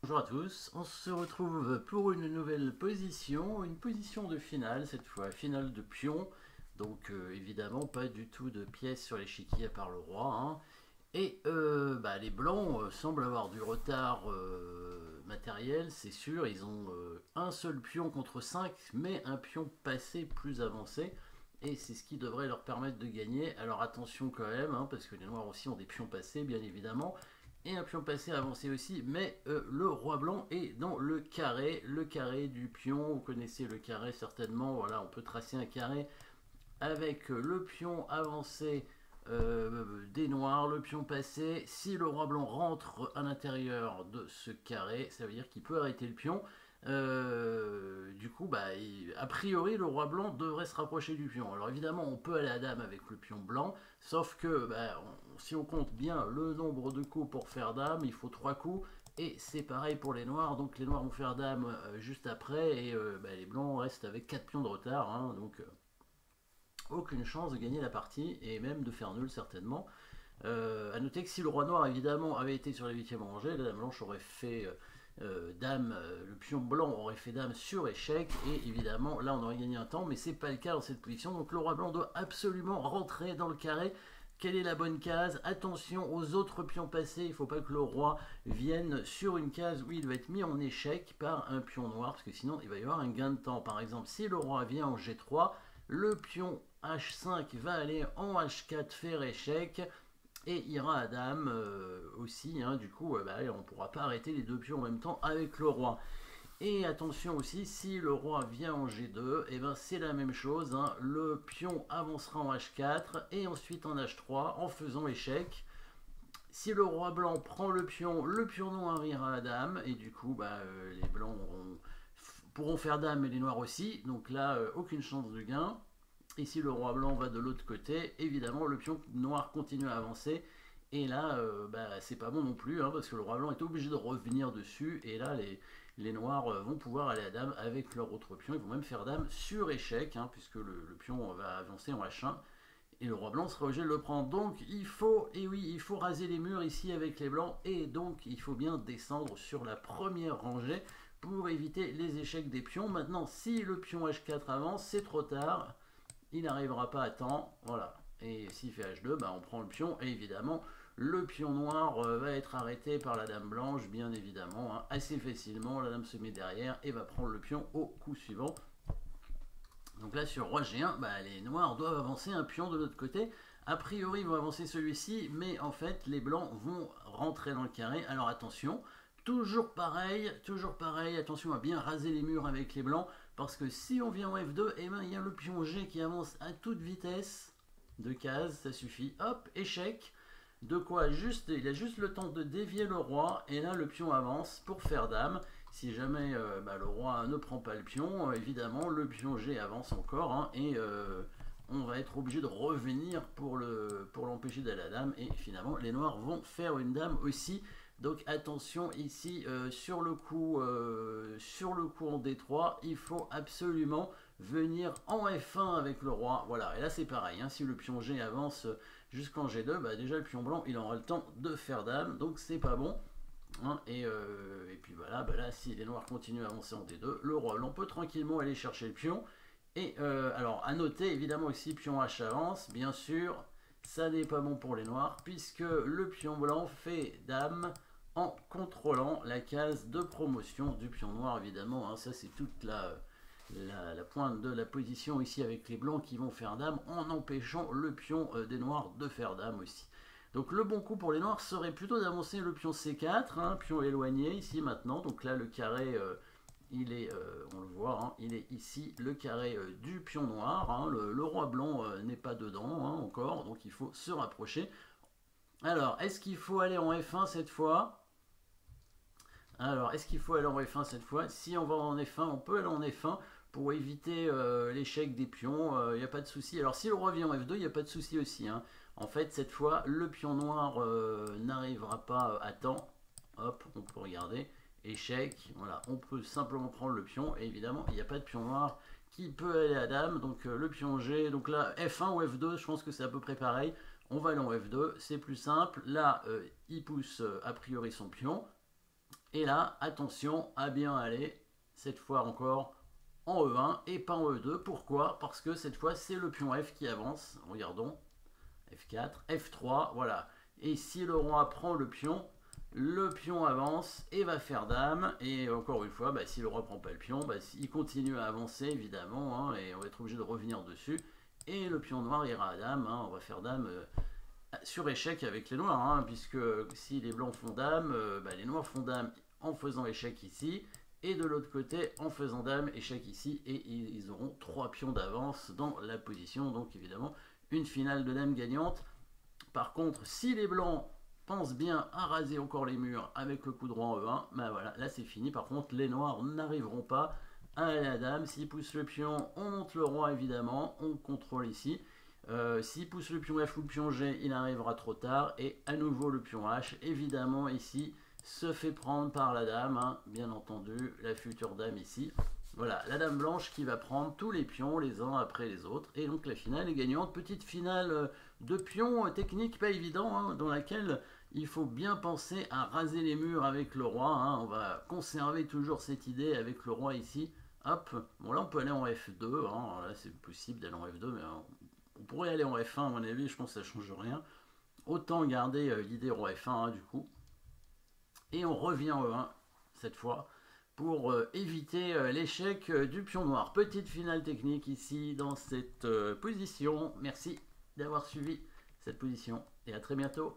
Bonjour à tous, on se retrouve pour une nouvelle position, une position de finale, cette fois finale de pion, donc évidemment pas du tout de pièces sur l'échiquier à part le roi, hein. Et les blancs semblent avoir du retard matériel, c'est sûr, ils ont un seul pion contre 5, mais un pion passé plus avancé, et c'est ce qui devrait leur permettre de gagner. Alors attention quand même, hein, parce que les noirs aussi ont des pions passés, bien évidemment, et un pion passé avancé aussi, mais le roi blanc est dans le carré du pion, vous connaissez le carré certainement, voilà, on peut tracer un carré avec le pion avancé des noirs, le pion passé. Si le roi blanc rentre à l'intérieur de ce carré, ça veut dire qu'il peut arrêter le pion. Du coup, a priori, le roi blanc devrait se rapprocher du pion. Alors évidemment, on peut aller à dame avec le pion blanc, sauf que si on compte bien le nombre de coups pour faire dame, il faut 3 coups. Et c'est pareil pour les noirs, donc les noirs vont faire dame juste après, et les blancs restent avec 4 pions de retard, hein, donc aucune chance de gagner la partie, et même de faire nul certainement. A noter que si le roi noir évidemment avait été sur la 8ème rangée, la dame blanche aurait fait dame, le pion blanc aurait fait dame sur échec, et évidemment là on aurait gagné un temps, mais c'est pas le cas dans cette position, donc le roi blanc doit absolument rentrer dans le carré. Quelle est la bonne case? Attention aux autres pions passés, il ne faut pas que le roi vienne sur une case où il va être mis en échec par un pion noir, parce que sinon il va y avoir un gain de temps. Par exemple, si le roi vient en G3, le pion H5 va aller en H4 faire échec, et ira à dame aussi, hein. Du coup, on ne pourra pas arrêter les deux pions en même temps avec le roi. Et attention aussi, si le roi vient en G2, c'est la même chose, hein. Le pion avancera en H4 et ensuite en H3 en faisant échec. Si le roi blanc prend le pion noir ira à dame, et du coup les blancs pourront faire dame et les noirs aussi, donc là aucune chance de gain. Et si le roi blanc va de l'autre côté, évidemment le pion noir continue à avancer. Et là, c'est pas bon non plus, hein, parce que le roi blanc est obligé de revenir dessus. Et là, les noirs vont pouvoir aller à dame avec leur autre pion. Ils vont même faire dame sur échec, hein, puisque le pion va avancer en H1. Et le roi blanc sera obligé de le prendre. Donc il faut, et oui, il faut raser les murs ici avec les blancs. Et donc il faut bien descendre sur la première rangée pour éviter les échecs des pions. Maintenant, si le pion H4 avance, c'est trop tard. Il n'arrivera pas à temps, voilà. Et s'il fait H2, on prend le pion, et évidemment, le pion noir va être arrêté par la dame blanche, bien évidemment, hein, assez facilement. La dame se met derrière et va prendre le pion au coup suivant. Donc là, sur roi G1, les noirs doivent avancer un pion de l'autre côté. A priori, ils vont avancer celui-ci, mais en fait, les blancs vont rentrer dans le carré. Alors attention, toujours pareil, attention à bien raser les murs avec les blancs, parce que si on vient en F2, il y a le pion G qui avance à toute vitesse, de cases, ça suffit, hop, échec, de quoi il a juste le temps de dévier le roi, et là le pion avance pour faire dame. Si jamais le roi ne prend pas le pion, évidemment le pion G avance encore, hein, et on va être obligé de revenir pour l'empêcher d'aller à la dame, et finalement les noirs vont faire une dame aussi. Donc attention ici sur le coup en D3, il faut absolument venir en F1 avec le roi. Voilà, et là c'est pareil, hein, si le pion G avance jusqu'en G2, déjà le pion blanc il aura le temps de faire dame, donc c'est pas bon. Hein, et puis voilà, là si les noirs continuent à avancer en D2, le roi blanc peut tranquillement aller chercher le pion. Et alors à noter évidemment aussi pion H avance, bien sûr, ça n'est pas bon pour les noirs, puisque le pion blanc fait dame en contrôlant la case de promotion du pion noir, évidemment, hein. Ça c'est toute la pointe de la position ici avec les blancs qui vont faire dame en empêchant le pion des noirs de faire dame aussi. Donc le bon coup pour les noirs serait plutôt d'avancer le pion C4, hein, pion éloigné ici maintenant. Donc là le carré, il est, on le voit, hein, il est ici le carré du pion noir, hein. Le roi blanc n'est pas dedans, hein, encore, donc il faut se rapprocher. Alors, est-ce qu'il faut aller en F1 cette fois? Alors, est-ce qu'il faut aller en F1 cette fois? Si on va en F1, on peut aller en F1 pour éviter l'échec des pions, il n'y a pas de souci. Alors, si le roi vient en F2, il n'y a pas de souci aussi, hein. En fait, cette fois, le pion noir n'arrivera pas à temps. Hop, on peut regarder. Échec, voilà, on peut simplement prendre le pion. Et évidemment, il n'y a pas de pion noir qui peut aller à dame. Donc, le pion G. Donc là, F1 ou F2, je pense que c'est à peu près pareil. On va aller en F2, c'est plus simple. Là, il pousse a priori son pion. Et là, attention à bien aller, cette fois encore, en E1 et pas en E2. Pourquoi? Parce que cette fois, c'est le pion F qui avance. Regardons. F4, F3, voilà. Et si le roi prend le pion avance et va faire dame. Et encore une fois, si le roi prend pas le pion, il continue à avancer évidemment, et on va être obligé de revenir dessus. Et le pion noir ira à dame, on va faire dame sur échec avec les noirs, puisque si les blancs font dame, les noirs font dame en faisant échec ici. Et de l'autre côté, en faisant dame, échec ici, et ils auront 3 pions d'avance dans la position. Donc évidemment, une finale de dame gagnante. Par contre, si les blancs pensent bien à raser encore les murs avec le coup de roi en E1, voilà, là c'est fini. Par contre, les noirs n'arriveront pas à aller à dame. S'ils poussent le pion, on monte le roi évidemment, on contrôle ici. S'il pousse le pion F ou le pion G, il arrivera trop tard. Et à nouveau le pion H, évidemment ici, se fait prendre par la dame, bien entendu, la future dame ici. Voilà, la dame blanche qui va prendre tous les pions les uns après les autres. Et donc la finale est gagnante. Petite finale de pions technique pas évident, dans laquelle il faut bien penser à raser les murs avec le roi. On va conserver toujours cette idée avec le roi ici. Hop, bon là on peut aller en F2, là c'est possible d'aller en F2, mais on pourrait aller en F1 à mon avis, je pense que ça change rien. Autant garder l'idée roi F1 du coup. Et on revient au 1 cette fois pour éviter l'échec du pion noir. Petite finale technique ici dans cette position. Merci d'avoir suivi cette position et à très bientôt.